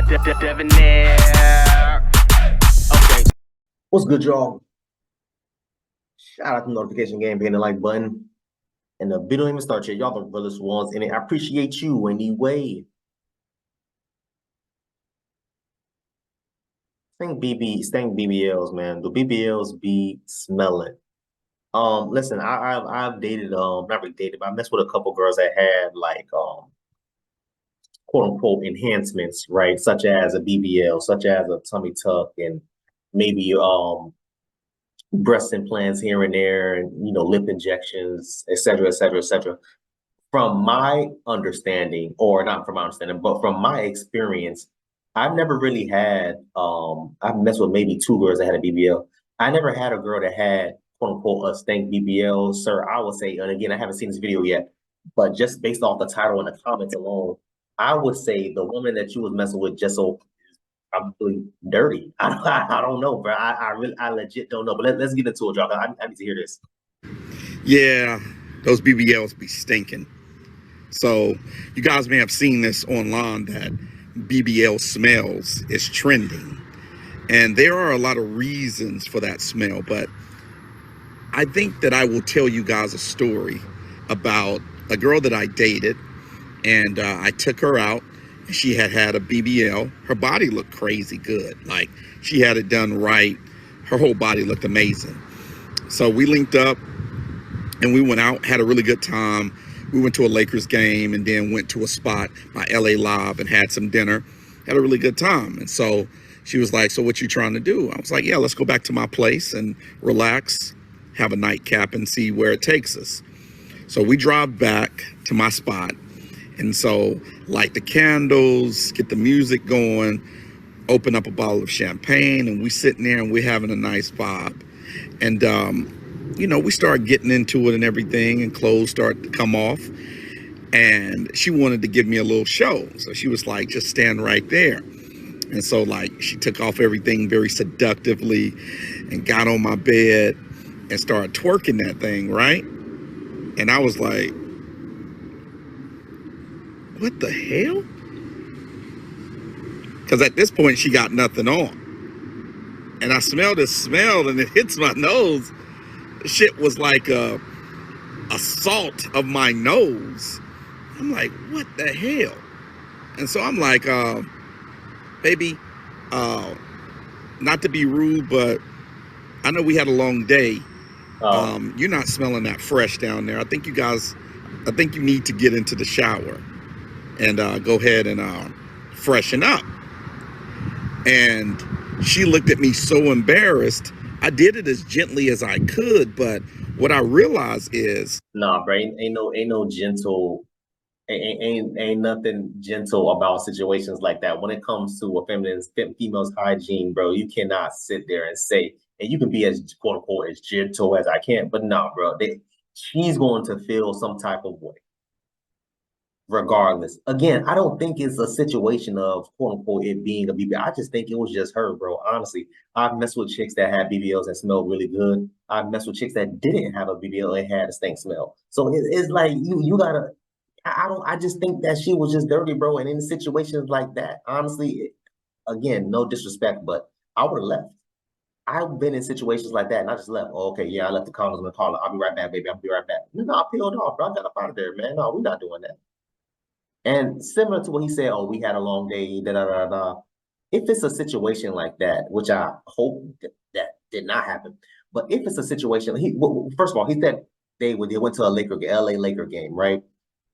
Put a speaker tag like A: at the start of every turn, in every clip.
A: Debonair. Okay.
B: What's good, y'all? Shout out to the notification game, hitting the like button. And the video don't even start yet. Y'all the realest ones in it. I appreciate you anyway. Think BBLs, man. The BBLs be smelling. Listen, I've dated not really dated, but I messed with a couple girls that had like quote unquote enhancements, right? Such as a BBL, such as a tummy tuck, and maybe breast implants here and there, and lip injections, et cetera, et cetera, et cetera. From my understanding, or not from my understanding, but from my experience, I've never really had I've messed with maybe two girls that had a BBL. I never had a girl that had quote unquote a stank BBL, sir. I would say, and again, I haven't seen this video yet, but just based off the title and the comments alone, I would say the woman that you was messing with just so probably dirty. I don't know, bro. I legit don't know. But let's get into it, y'all. I need to hear this.
C: Yeah, those BBLs be stinking. So you guys may have seen this online that BBL smells is trending. And there are a lot of reasons for that smell, but I think that I will tell you guys a story about a girl that I dated, and I took her out. She had a BBL. Her body looked crazy good. Like, she had it done right. Her whole body looked amazing. So we linked up and we went out, had a really good time. We went to a Lakers game and then went to a spot, my LA Live, and had some dinner. Had a really good time. And so she was like, so what you trying to do? I was like, yeah, let's go back to my place and relax, have a nightcap, and see where it takes us. So we drive back to my spot. And so light the candles, get the music going, open up a bottle of champagne, and we sitting there and we're having a nice vibe. And, we started getting into it and everything, and clothes started to come off. And she wanted to give me a little show. So she was like, just stand right there. And so like she took off everything very seductively and got on my bed and started twerking that thing, right? And I was like, what the hell? Because at this point, she got nothing on. And I smelled this smell, and it hits my nose. Shit was like a salt of my nose. I'm like, what the hell? And so I'm like, baby, not to be rude, but I know we had a long day. You're not smelling that fresh down there. I think you need to get into the shower and go ahead and freshen up. And she looked at me so embarrassed. I did it as gently as I could, but what I realized is,
B: nah, bro, ain't no gentle, ain't nothing gentle about situations like that. When it comes to a female's hygiene, bro, you cannot sit there and say, and you can be as quote unquote as gentle as I can, but nah, bro, she's going to feel some type of way. Regardless, again, I don't think it's a situation of quote unquote it being a BBL. I just think it was just her, bro. Honestly, I've messed with chicks that had BBLs that smelled really good. I've messed with chicks that didn't have a BBL and had a stink smell. So it's like you gotta. I just think that she was just dirty, bro. And in situations like that, honestly, again, no disrespect, but I would have left. I've been in situations like that, and I just left. Oh, okay, yeah, I left the condoms in the car. I'll be right back, baby. I'll be right back. No, I peeled off, bro. I got up out of there, man. No, we're not doing that. And similar to what he said, oh, we had a long day, da da da da. If it's a situation like that, which I hope that did not happen, but if it's a situation, first of all, he said they went to a LA Laker game, right?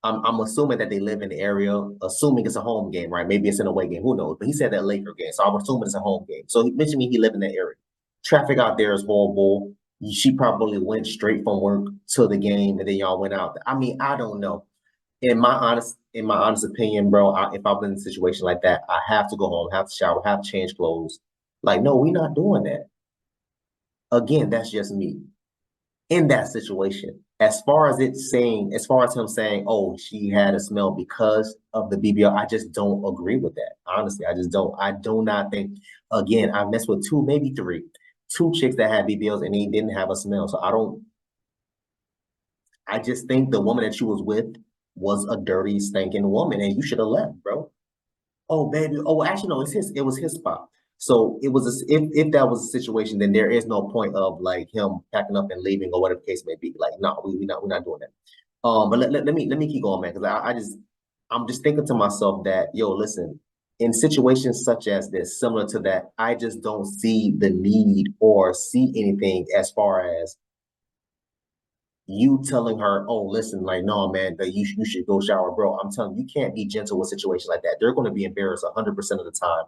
B: I'm assuming that they live in the area, assuming it's a home game, right? Maybe it's an away game, who knows? But he said that Laker game, so I'm assuming it's a home game. So he mentioned me, he lived in that area. Traffic out there is horrible. She probably went straight from work to the game, and then y'all went out. I mean, I don't know. In my honest opinion, bro, if I've been in a situation like that, I have to go home, have to shower, have to change clothes. Like, no, we're not doing that. Again, that's just me. In that situation, as far as him saying, oh, she had a smell because of the BBL, I just don't agree with that. Honestly, I just don't. I do not think, again, I messed with two, maybe three, two chicks that had BBLs and they didn't have a smell. So I just think the woman that you was with was a dirty, stinking woman, and you should have left, bro. Oh, baby. Oh, actually, no, it was his spot. So it was if that was a situation, then there is no point of like him packing up and leaving or whatever the case may be. Like, no, we're not doing that. But let me keep going, man, because I'm just thinking to myself that, yo, listen, in situations such as this, similar to that, I just don't see the need or see anything as far as you telling her, oh, listen, like, no, man, that you should go shower, bro. I'm telling you, you can't be gentle with situations like that. They're going to be embarrassed 100% of the time.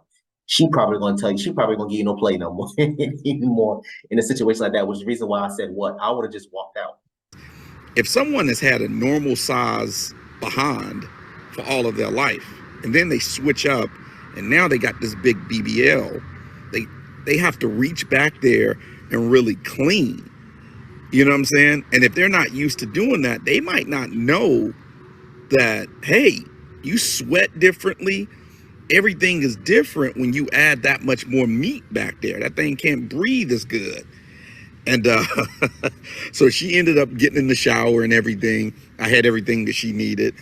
B: She probably going to tell you, she probably going to give you no play no more anymore in a situation like that, which is the reason why I said what I would have just walked out.
C: If someone has had a normal size behind for all of their life, and then they switch up, and now they got this big BBL, they have to reach back there and really clean. You know what I'm saying? And if they're not used to doing that, they might not know that, hey, you sweat differently. Everything is different when you add that much more meat back there. That thing can't breathe as good. And so she ended up getting in the shower and everything. I had everything that she needed.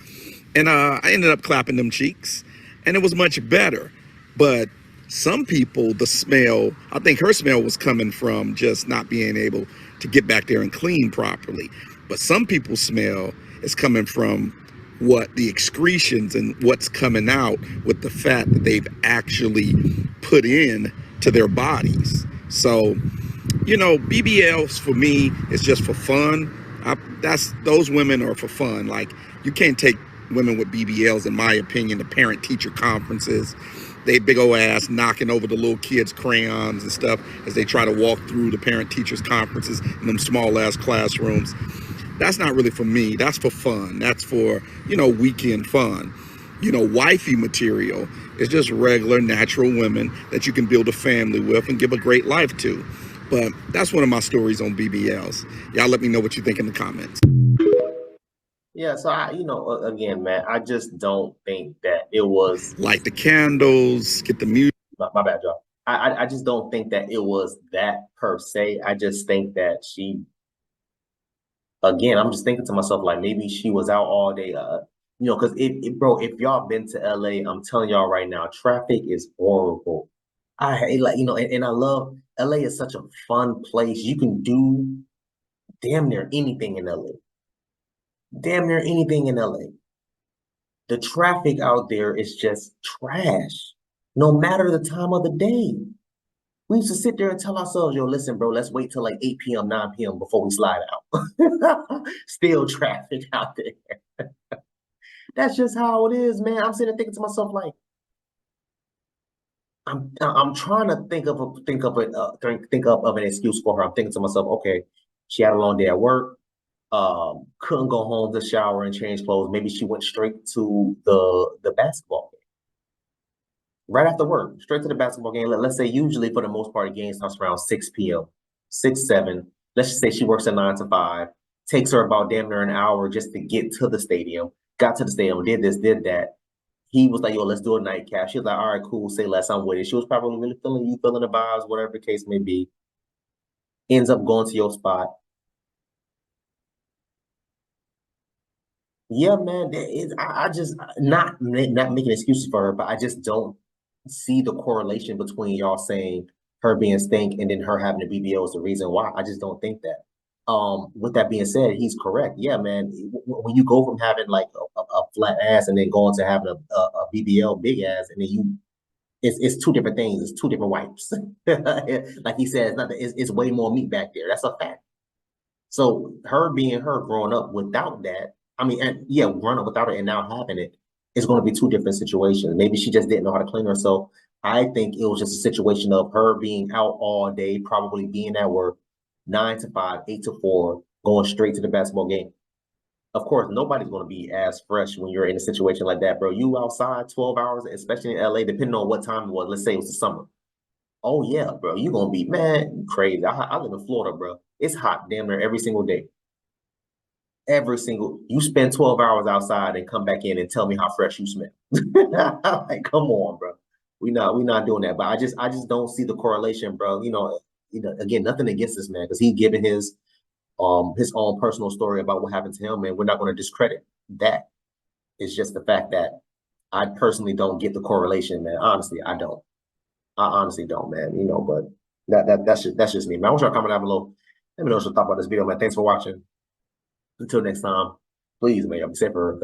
C: And I ended up clapping them cheeks. And it was much better. But some people, the smell, I think her smell was coming from just not being able to get back there and clean properly. But some people's smell is coming from what the excretions and what's coming out with the fat that they've actually put in to their bodies. So, you know, BBLs for me is just for fun. Those women are for fun. Like, you can't take women with BBLs, in my opinion, to parent-teacher conferences. They big old ass knocking over the little kids' crayons and stuff as they try to walk through the parent-teachers conferences in them small-ass classrooms. That's not really for me. That's for fun. That's for, you know, weekend fun. You know, wifey material is just regular, natural women that you can build a family with and give a great life to. But that's one of my stories on BBLs. Y'all let me know what you think in the comments.
B: Yeah, so again, man, I just don't think that it was.
C: Light the candles, get the music.
B: My bad, y'all. I just don't think that it was that per se. I just think that again, I'm just thinking to myself, like, maybe she was out all day, because bro, if y'all been to LA, I'm telling y'all right now, traffic is horrible. I hate, like, and I love LA is such a fun place. You can do damn near anything in LA. Damn near anything in LA. The traffic out there is just trash, no matter the time of the day. We used to sit there and tell ourselves, yo, listen, bro, let's wait till like 8 p.m., 9 p.m. before we slide out. Still traffic out there. That's just how it is, man. I'm sitting there thinking to myself, like, I'm trying to think of an excuse for her. I'm thinking to myself, okay, she had a long day at work, couldn't go home to shower and change clothes. Maybe she went straight to the basketball game. Right after work, straight to the basketball game. Let's say usually for the most part, the game starts around 6 p.m., 6, 7. Let's just say she works at 9 to 5. Takes her about damn near an hour just to get to the stadium. Got to the stadium, did this, did that. He was like, yo, let's do a nightcap. She was like, all right, cool, say less, I'm with it. She was probably really feeling you, feeling the vibes, whatever the case may be. Ends up going to your spot. Yeah, man, I just not making excuses for her, but I just don't see the correlation between y'all saying her being stink and then her having a BBL is the reason why. I just don't think that. With that being said, he's correct. Yeah, man, when you go from having like a flat ass and then going to having a BBL big ass, and then it's two different things. It's two different wipes. Like he said, it's way more meat back there. That's a fact. So her being her growing up without that, I mean, and yeah, growing up without it and now having it is going to be two different situations. Maybe she just didn't know how to clean herself. I think it was just a situation of her being out all day, probably being at work, 9 to 5, 8 to 4, going straight to the basketball game. Of course, nobody's going to be as fresh when you're in a situation like that, bro. You outside 12 hours, especially in LA, depending on what time it was. Let's say it was the summer. Oh yeah, bro, you're gonna be, man, crazy. I live in Florida, bro. It's hot damn near every single day. You spend 12 hours outside and come back in and tell me how fresh you smell. Like, come on, bro. We not doing that. But I just don't see the correlation, bro. Again, nothing against this man because he given his own personal story about what happened to him, and we're not going to discredit that. It's just the fact that I personally don't get the correlation, man. Honestly, I don't. I honestly don't, man. You know, but that's just me, man. I want y'all to comment down below. Let me know what you thought about this video, man. Thanks for watching. Until next time, please, man, be safe for